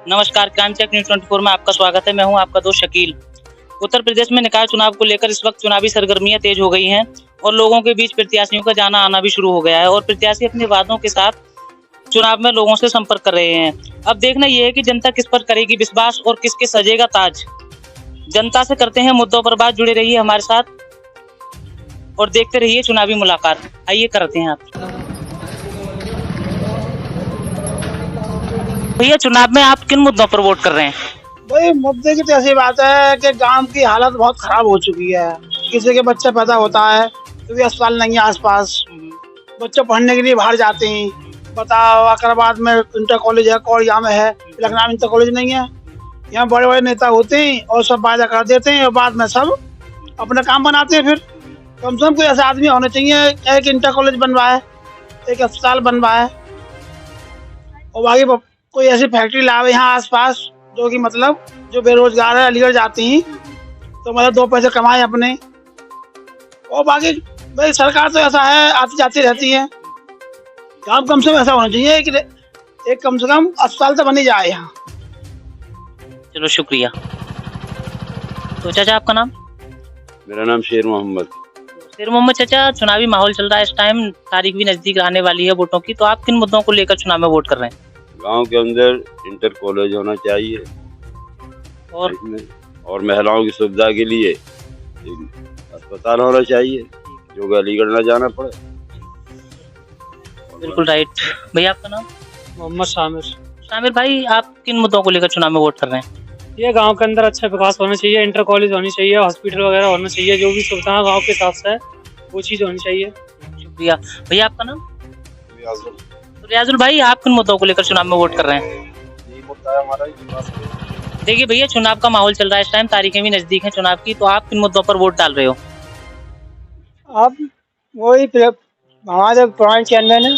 नमस्कार, crime check news 24 में आपका स्वागत है। मैं हूं आपका दोस्त शकील। उत्तर प्रदेश में निकाय चुनाव को लेकर इस वक्त चुनावी सरगर्मियां तेज हो गई हैं और लोगों के बीच प्रत्याशियों का जाना आना भी शुरू हो गया है और प्रत्याशी अपने वादों के साथ चुनाव में लोगों से संपर्क कर रहे हैं। अब देखना यह है कि जनता किस पर करेगी विश्वास और किसके सजेगा ताज। जनता से करते हैं मुद्दों पर बात, जुड़े रहिए हमारे साथ और देखते रहिए चुनावी मुलाकात। आइए करते हैं आप। भैया, चुनाव में आप किन मुद्दों पर वोट कर रहे हैं? भाई मुद्दे की तो ऐसी बात है कि गांव की हालत बहुत खराब हो चुकी है। किसी के बच्चा पैदा होता है तो भी अस्पताल नहीं है आसपास, बच्चे पढ़ने के लिए बाहर जाते हैं। बताओ, अकराबाद में इंटर कॉलेज है, कोरिया में है, लखनऊ इंटर कॉलेज नहीं है। यहाँ बड़े बड़े नेता होते हैं और सब वादा कर देते हैं और बाद में सब अपना काम बनाते हैं। फिर कम से कम कोई ऐसा आदमी होना चाहिए, एक इंटर कॉलेज बनवाए, एक अस्पताल बनवाए और बाकी कोई ऐसी फैक्ट्री लावे यहाँ आसपास जो कि मतलब जो बेरोजगार है अलीगढ़ जाती हैं तो मतलब दो पैसे कमाए अपने। और बाकी भाई सरकार तो ऐसा है, आती जाती रहती है। काम कम से कम ऐसा होना चाहिए कि एक कम से कम अस्पताल तो बनी जाए यहाँ। चलो, शुक्रिया। तो चाचा, आपका नाम? मेरा नाम शेर मोहम्मद। शेर मोहम्मद चाचा, चुनावी माहौल चल रहा है इस टाइम, तारीख भी नजदीक आने वाली है वोटों की, तो आप किन मुद्दों को लेकर चुनाव में वोट कर रहे हैं? गांव के अंदर इंटर कॉलेज होना चाहिए और महिलाओं की सुविधा के लिए अस्पताल होना चाहिए जो कि अलीगढ़ न जाना पड़े। बिल्कुल राइट। भैया, आपका नाम? मोहम्मद शामिर। शामिर भाई, आप किन मुद्दों को लेकर चुनाव में वोट कर रहे हैं? ये गांव के अंदर अच्छा विकास होना चाहिए, इंटर कॉलेज होनी चाहिए, हॉस्पिटल वगैरह होना चाहिए, जो भी सुविधा गांव के हिसाब से वो चीज होनी चाहिए। शुक्रिया। भैया, आपका नाम? रियाजुल भाई, आप किन मुद्दों को लेकर चुनाव में वोट कर रहे हैं? ये मुद्दा है हमारा। देखिए भैया, चुनाव का माहौल चल रहा है इस टाइम, तारीखें भी नजदीक हैं चुनाव की, तो आप किन मुद्दों पर वोट डाल रहे हो? अब वही हमारे पुराने चैनल है।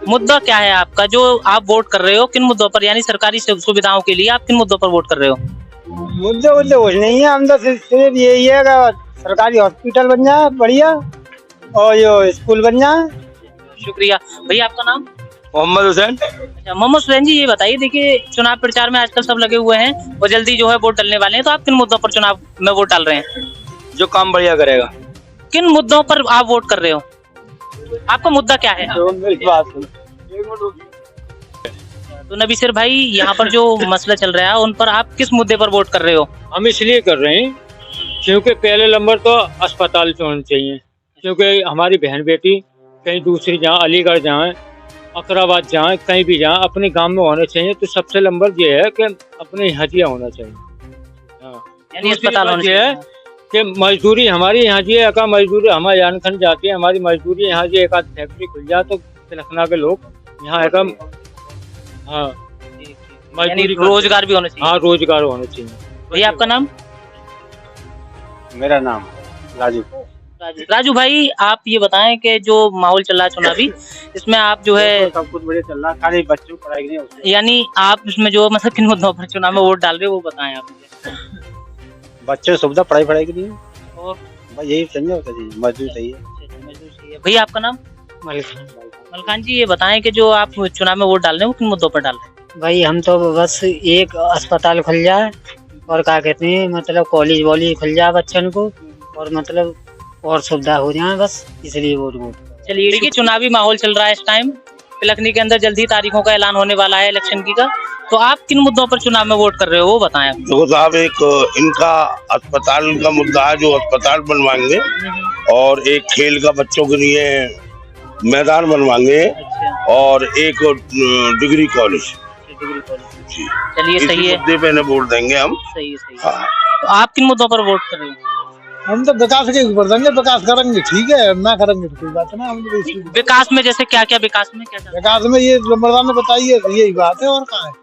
मुद्दा क्या है आपका जो आप वोट कर रहे हो? किन मुद्दों पर, यानी सरकारी सुविधाओं के लिए आप किन मुद्दों पर वोट कर रहे हो? मुद्दे कुछ नहीं है, हम तो सिर्फ यही है कि सरकारी हॉस्पिटल बन जाए बढ़िया और जो स्कूल बन जाए। शुक्रिया। भैया, आपका नाम? मोहम्मद हुसैन। अच्छा, मोहम्मद हुसैन जी, ये बताइए, देखिए चुनाव प्रचार में आजकल सब लगे हुए हैं और जल्दी जो है वोट डालने वाले हैं, तो आप किन मुद्दों पर चुनाव में वोट डाल रहे हैं? जो काम बढ़िया करेगा। किन मुद्दों पर आप वोट कर रहे हो? आपका मुद्दा क्या है? तो नबीसर भाई, यहाँ पर जो मसला चल रहा है उन पर आप किस मुद्दे पर वोट कर रहे हो? हम इसलिए कर रहे हैं क्योंकि पहले नंबर तो अस्पताल होना चाहिए, क्योंकि हमारी बहन बेटी कहीं दूसरी जहाँ अलीगढ़ जाए, अकराबाद जाए, कहीं भी जाए, अपने गांव में होना चाहिए। तो सबसे नंबर ये है कि अपने यहाँ होना चाहिए। यानी अस्पताल होना चाहिए कि मजदूरी हमारी यहाँ जी है, मजदूरी हमारे जानखंड जाती है, हमारी मजदूरी यहाँ जी एक आध फैक्ट्री खुल जाए तो लखनऊ के लोग यहाँ एक यानी रोजगार भी होना चाहिए। हाँ, रोजगार होना चाहिए। भैया, आपका नाम? मेरा नाम राजू। राजू भाई, आप ये बताएं कि जो माहौल चल रहा है चुनावी, इसमें आप जो है सब कुछ बढ़िया चल रहा है, खाली बच्चों की पढ़ाई नहीं होती। यानी आप इसमें जो मतलब किन मुद्दों पर चुनाव में वोट डाल रहे हो वो बताएं आप मुझे। बच्चों की सुविधा पढ़ाई के लिए और भाई यही समझो होता चाहिए, मजदूर चाहिए। भैया, आपका नाम? मलखान जी, ये बताएं कि जो आप चुनाव में वोट डाल रहे हैं वो किन मुद्दों पर डाल रहे हैं? भाई हम तो बस एक अस्पताल खुल जाए और क्या कहते हैं मतलब कॉलेज वॉलेज खुल जाए बच्चों को और मतलब और सुविधा हो जाए, बस इसलिए वोट। चलिए, देखिए चुनावी माहौल चल रहा है इस टाइम, पिलखनी के अंदर जल्दी तारीखों का ऐलान होने वाला है इलेक्शन की का, तो आप किन मुद्दों पर चुनाव में वोट कर रहे हो वो बताएं। देखो साहब, एक इनका अस्पताल का मुद्दा है, जो अस्पताल बनवाएंगे और एक खेल का बच्चों के लिए मैदान बनवाएंगे और एक डिग्री कॉलेज। चलिए, सही है, मुद्दे पे वोट देंगे हम। सही है। तो आप किन मुद्दों पर वोट कर रहे हो? हम तो विकास के ऊपर देंगे, विकास करेंगे ठीक है, ना करेंगे तो कोई बात ना। हम तो विकास में जैसे क्या क्या विकास में क्या? विकास में ये नंबरदार ने बताइए, यही बात है और कहाँ है।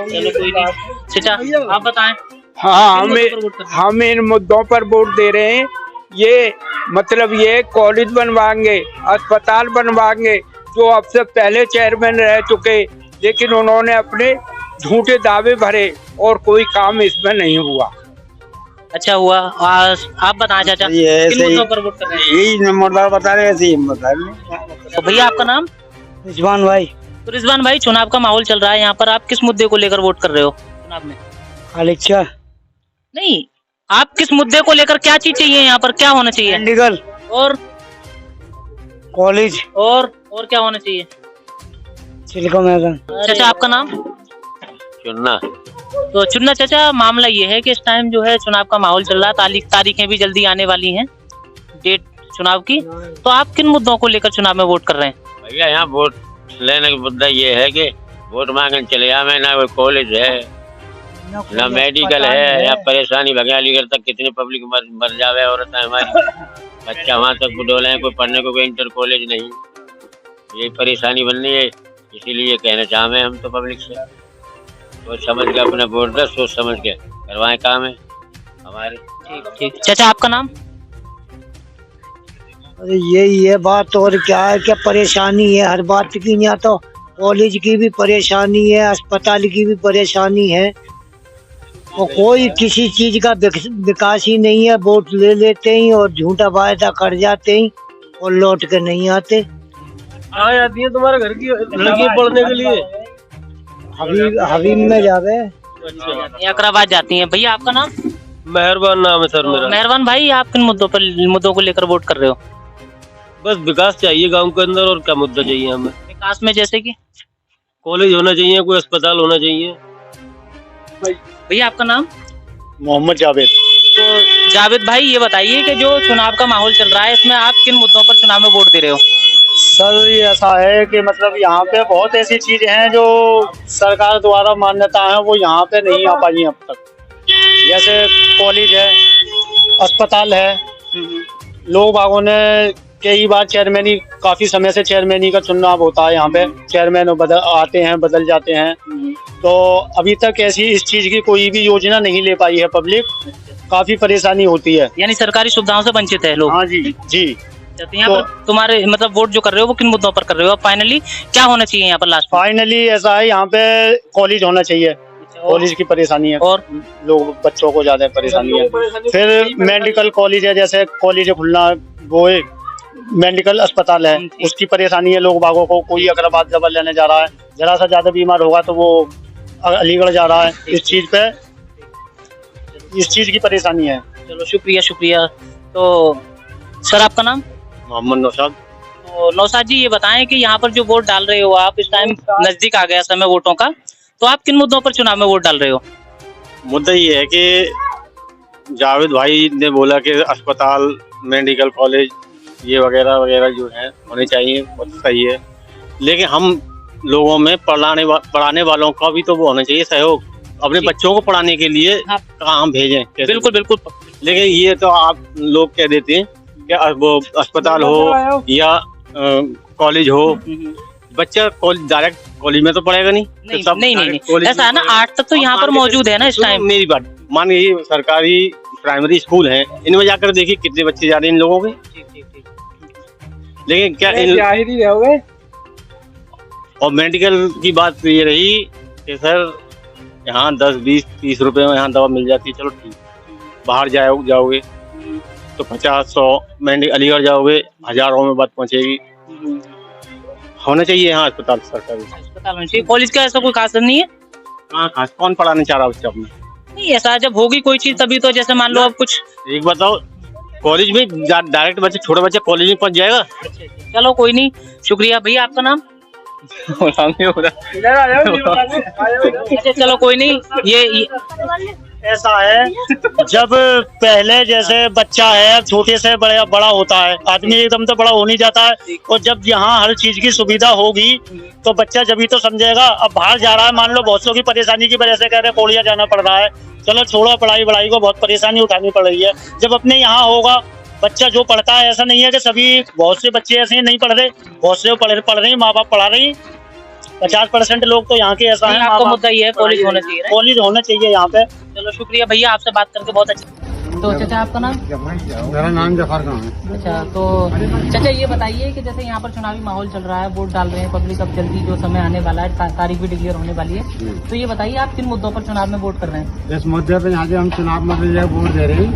चलो, कोई नहीं। चाचा, आप बताएं। हाँ, हम इन मुद्दों पर वोट दे रहे हैं। ये मतलब ये कॉलेज बनवाएंगे, अस्पताल बनवाएंगे, जो अब से पहले चेयरमैन रह चुके लेकिन उन्होंने अपने झूठे दावे भरे और कोई काम इसमें नहीं हुआ। अच्छा हुआ। आप बताएं चाचा, किन मुद्दों पर वोट कर रहे हैं? यही नंबरदार बता रहे थे। तो भैया, आपका नाम? रिजवान भाई। तो रिजवान भाई, चुनाव का माहौल चल रहा है यहाँ पर, आप किस मुद्दे को लेकर वोट कर रहे हो चुनाव में? अच्छा, नहीं, आप किस मुद्दे को लेकर, क्या चीज चाहिए यहाँ पर, क्या होना चाहिए? मेडिकल और कॉलेज और क्या होना चाहिए? चिल्का मैदान। चाचा, आपका नाम? चुनना तो चुनना चाचा, मामला ये है कि इस टाइम जो है चुनाव का माहौल चल रहा है, तारीखें भी जल्दी आने वाली हैं, डेट चुनाव की। तो आप किन मुद्दों को लेकर चुनाव में वोट कर रहे हैं? भैया, यहाँ वोट लेने का मुद्दा ये है कि वोट मांगने चले जाए, ना कोई कॉलेज है ना मेडिकल है, या परेशानी भगे अलीगढ़ तक कितनी पब्लिक मर जावे औरत है हमारी, बच्चा वहाँ तक बुडोले हैं, कोई पढ़ने को कोई इंटर कॉलेज नहीं, ये परेशानी बन रही है। इसीलिए कहना चाहें हम तो पब्लिक से, सोच समझ के अपने वोट दे, सोच समझ के करवाएं काम है हमारे। ठीक। चाचा, आपका नाम? अरे यही है बात, और क्या है, क्या परेशानी है हर बात की। यहाँ तो कॉलेज की भी परेशानी है, अस्पताल की भी परेशानी है, और कोई किसी चीज का विकास ही नहीं है। वोट ले लेते ही और झूठा वायदा कर जाते ही और लौट के नहीं आते। आती है तुम्हारे घर की लड़की पढ़ने के लिए? हबीब में जावे। अकराबाद जाती हैं। भैया, आपका नाम? मेहरबान नाम है सर मेरा। मेहरबान भाई, आप किन मुद्दों को लेकर वोट कर रहे हो? बस विकास चाहिए गांव के अंदर, और क्या मुद्दा चाहिए हमें? विकास में जैसे कि कॉलेज होना चाहिए, कोई अस्पताल होना चाहिए। भैया, आपका नाम? मोहम्मद जावेद। तो जावेद भाई, ये बताइए कि जो चुनाव का माहौल चल रहा है, इसमें आप किन मुद्दों पर चुनाव में वोट दे रहे हो? सर, ये ऐसा है कि मतलब यहाँ पे बहुत ऐसी चीजें हैं जो सरकार द्वारा मान्यता है, वो यहाँ पे नहीं आ पाई अब तक। जैसे कॉलेज है, अस्पताल है, लोग बागों ने कई बार चेयरमैनी, काफी समय से चेयरमैनी का चुनाव होता है यहाँ पे, चेयरमैन आते हैं, बदल जाते हैं, तो अभी तक ऐसी इस चीज की कोई भी योजना नहीं ले पाई है पब्लिक, काफी परेशानी होती है। यानी सरकारी सुविधाओं से वंचित है लोग। हाँ जी जी। तो यहाँ पर तुम्हारे मतलब वोट जो कर रहे हो वो किन मुद्दों पर कर रहे हो? फाइनली क्या होना चाहिए यहाँ पर लास्ट? फाइनली ऐसा है, यहाँ पे कॉलेज होना चाहिए, कॉलेज की परेशानी है, और लोग बच्चों को ज्यादा परेशानी है। फिर मेडिकल कॉलेज है, जैसे कॉलेज खुलना, वो मेडिकल अस्पताल है, उसकी परेशानी है लोग बागों को। कोई अकराबाद दवा लेने जा रहा है, जरा सा ज्यादा बीमार होगा तो वो अलीगढ़ जा रहा है, इस चीज की परेशानी है। चलो, शुक्रिया। तो सर, आपका नाम? मोहम्मद नौशाद। तो नौशाद जी, ये बताएं कि यहाँ पर जो वोट डाल रहे हो आप, इस टाइम नजदीक आ गया समय वोटों का, तो आप किन मुद्दों पर चुनाव में वोट डाल रहे हो? मुद्दा ये है कि जावेद भाई ने बोला कि अस्पताल, मेडिकल कॉलेज, ये वगैरह वगैरह जो है होने चाहिए, बहुत सही है, लेकिन हम लोगों में पढ़ाने वालों का भी तो वो होना चाहिए सहयोग, अपने बच्चों को पढ़ाने के लिए कहाँ हम भेजें? बिल्कुल। लेकिन ये तो आप लोग कह देते हैं कि वो अस्पताल हो या कॉलेज हो, बच्चा डायरेक्ट कॉलेज में तो पढ़ेगा नहीं। नहीं। ऐसा है ना, 8 तक तो यहाँ पर मौजूद है ना इस टाइम। मेरी बात मान, ये सरकारी प्राइमरी स्कूल है, इनमें जाकर देखिए कितने बच्चे जा रहे हैं इन लोगों के। लेकिन क्या जाहिर हो गए। और मेडिकल की बात ये रही कि सर, यहाँ 10, 20, 30 रुपए में यहाँ दवा मिल जाती है, चलो ठीक। बाहर जाओगे तो 50, 100, अलीगढ़ जाओगे हजारों में बात पहुँचेगी। होना चाहिए यहाँ अस्पताल, सरकारी अस्पताल होना चाहिए। कॉलेज का ऐसा कोई खास नहीं है? हाँ, खास कौन पढ़ाने चाह रहा बच्चा अपने? नहीं, ऐसा जब होगी कोई चीज तभी तो, जैसे मान लो अब कुछ एक बताओ, कॉलेज में डायरेक्ट बच्चे, छोटा बच्चा कॉलेज में पहुंच जाएगा। चलो, कोई नहीं, शुक्रिया। भैया, आपका नाम? अच्छा, चलो कोई नहीं। ये ऐसा है, जब पहले जैसे बच्चा है, छोटे से बड़ा होता है, आदमी एकदम तो बड़ा हो नहीं जाता है, और जब यहाँ हर चीज की सुविधा होगी तो बच्चा जब तो समझेगा। अब बाहर जा रहा है, मान लो बहुत सौ की परेशानी की वजह से कह रहे कोड़िया जाना पड़ रहा है, चलो छोड़ो, पढ़ाई को बहुत परेशानी उठानी पड़ रही है। जब अपने यहाँ होगा बच्चा जो पढ़ता है, ऐसा नहीं है कि सभी, बहुत से बच्चे ऐसे नहीं पढ़ रहे, बहुत से पढ़ रहे हैं, माँ बाप पढ़ा रहे हैं। 50% लोग तो यहाँ के ऐसा है। आपका मुद्दा ये है, कॉलेज होना चाहिए। कॉलेज होना चाहिए यहाँ पे। चलो, शुक्रिया भैया, आपसे बात करके बहुत अच्छा। तो चाचा, आपका नाम? मेरा नाम जफर खान है। अच्छा, तो चाचा ये बताइए कि जैसे यहाँ पर चुनावी माहौल चल रहा है, वोट डाल रहे हैं पब्लिक, अब जल्दी जो समय आने वाला है, तारीख भी डिक्लेयर होने वाली है, तो ये बताइए आप किन मुद्दों पर चुनाव में वोट कर रहे हैं? इस मुद्दे पर यहाँ से हम चुनाव मतलब वोट दे रहे हैं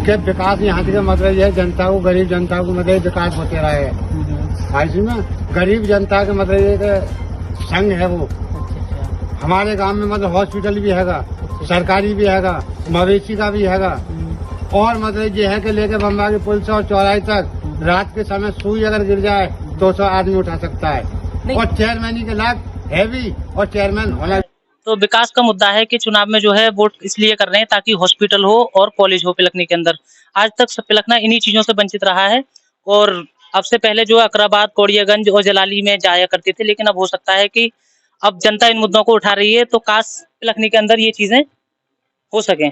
कि विकास यहाँ के मतलब है, जनता को, गरीब जनता को मतलब विकास होते रहे। में गरीब जनता के मतलब संघ है वो। हमारे गांव में मतलब हॉस्पिटल भी हैगा, सरकारी भी हैगा, मवेशी का भी हैगा, और मतलब ये है कि लेके बम्बा के पुल से और चौराहे तक रात के समय सुई अगर गिर जाए तो 100 आदमी उठा सकता है। और चेयरमैन के लाभ है भी, और चेयरमैन होना। तो विकास का मुद्दा है कि चुनाव में जो है वोट इसलिए कर रहे हैं ताकि हॉस्पिटल हो और कॉलेज हो पिलखनी के अंदर। आज तक पिलखना इन्हीं चीजों से वंचित रहा है, और अब से पहले जो अकराबाद, कौड़ियागंज और जलाली में जाया करते थे, लेकिन अब हो सकता है कि अब जनता इन मुद्दों को उठा रही है, तो काश पिलखनी के अंदर ये चीजें हो सकें।